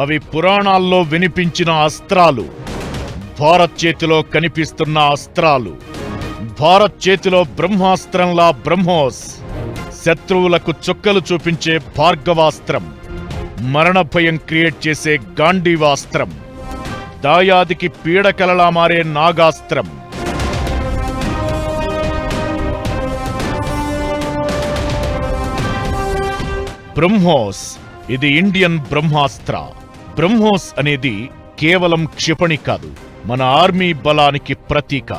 అవి పురాణాల్లో వినిపించిన అస్త్రాలు, భారత్ చేతిలో కనిపిస్తున్న అస్త్రాలు. భారత్ చేతిలో బ్రహ్మాస్త్రంలా బ్రహ్మోస్, శత్రువులకు చుక్కలు చూపించే భార్గవాస్త్రం, మరణ భయం క్రియేట్ చేసే గాంధీవాస్త్రం, దాయాదికి పీడకలలా మారే నాగాస్త్రం. బ్రహ్మోస్ ఇది ఇండియన్ బ్రహ్మాస్త్ర. బ్రహ్మోస్ అనేది కేవలం క్షిపణి కాదు, మన ఆర్మీ బలానికి ప్రతీక.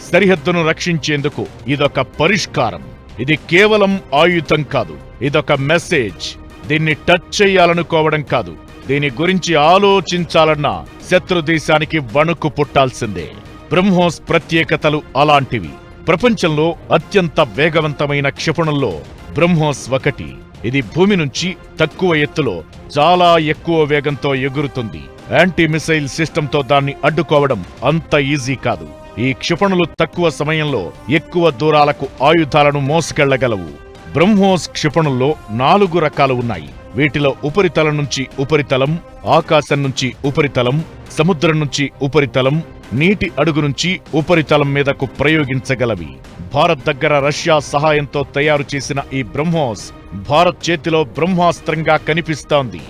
సరిహద్దును రక్షించేందుకు ఇదొక పరిష్కారం. ఇది కేవలం ఆయుధం కాదు, ఇదొక మెసేజ్. దీన్ని టచ్ చెయ్యాలనుకోవడం కాదు, దీని గురించి ఆలోచించాలన్నా శత్రు దేశానికి వణుకు పుట్టాల్సిందే. బ్రహ్మోస్ ప్రత్యేకతలు అలాంటివి. ప్రపంచంలో అత్యంత వేగవంతమైన క్షిపణుల్లో బ్రహ్మోస్ ఒకటి. ఇది భూమి నుంచి తక్కువ ఎత్తులో చాలా ఎక్కువ వేగంతో ఎగురుతుంది. యాంటీ మిసైల్ సిస్టంతో దాన్ని అడ్డుకోవడం అంత ఈజీ కాదు. ఈ క్షిపణులు తక్కువ సమయంలో ఎక్కువ దూరాలకు ఆయుధాలను మోసుకెళ్లగలవు. బ్రహ్మోస్ క్షిపణుల్లో 4 రకాలు ఉన్నాయి. వీటిలో ఉపరితలం నుంచి ఉపరితలం, ఆకాశం నుంచి ఉపరితలం, సముద్రం నుంచి ఉపరితలం, నీటి అడుగు నుంచి ఉపరితలం మీదకు ప్రయోగించగలవి. భారత్ దగ్గర రష్యా సహాయంతో తయారు చేసిన ఈ బ్రహ్మోస్ భారత్ చేతిలో బ్రహ్మాస్త్రంగా కనిపిస్తోంది.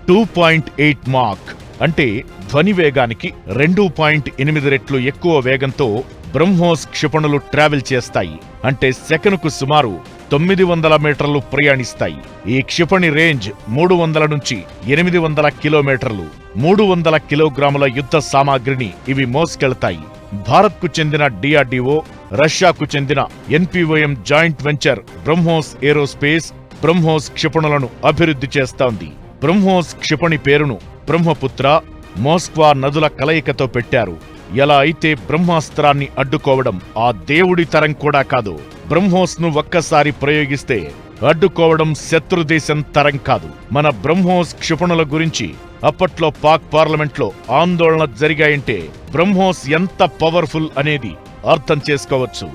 2.8 మాక్ అంటే ధ్వని వేగానికి 2.8 రెట్లు ఎక్కువ వేగంతో బ్రహ్మోస్ క్షిపణులు ట్రావెల్ చేస్తాయి. అంటే సెకనుకు సుమారు 900 మీటర్లు ప్రయాణిస్తాయి. ఈ క్షిపణి రేంజ్ 300 నుంచి 800 కిలోమీటర్లు. 300 కిలోగ్రాముల యుద్ధ సామాగ్రిని ఇవి మోసుకెళ్తాయి. భారత్కు చెందిన డిఆర్డీఓ, రష్యాకు చెందిన NPOM joint venture BrahMos aerospace BrahMos క్షిపణులను అభివృద్ధి చేస్తోంది. బ్రహ్మోస్ క్షిపణి పేరును బ్రహ్మపుత్ర, మోస్క్వా నదుల కలయికతో పెట్టారు. ఎలా అయితే బ్రహ్మాస్త్రాన్ని అడ్డుకోవడం ఆ దేవుడి తరం కూడా కాదు, బ్రహ్మోస్ ను ఒక్కసారి ప్రయోగిస్తే అడ్డుకోవడం శత్రుదేశం తరం కాదు. మన బ్రహ్మోస్ క్షిపణుల గురించి అప్పట్లో పాక్ పార్లమెంట్లో ఆందోళన జరిగాయంటే బ్రహ్మోస్ ఎంత పవర్ఫుల్ అనేది అర్థం చేసుకోవచ్చు.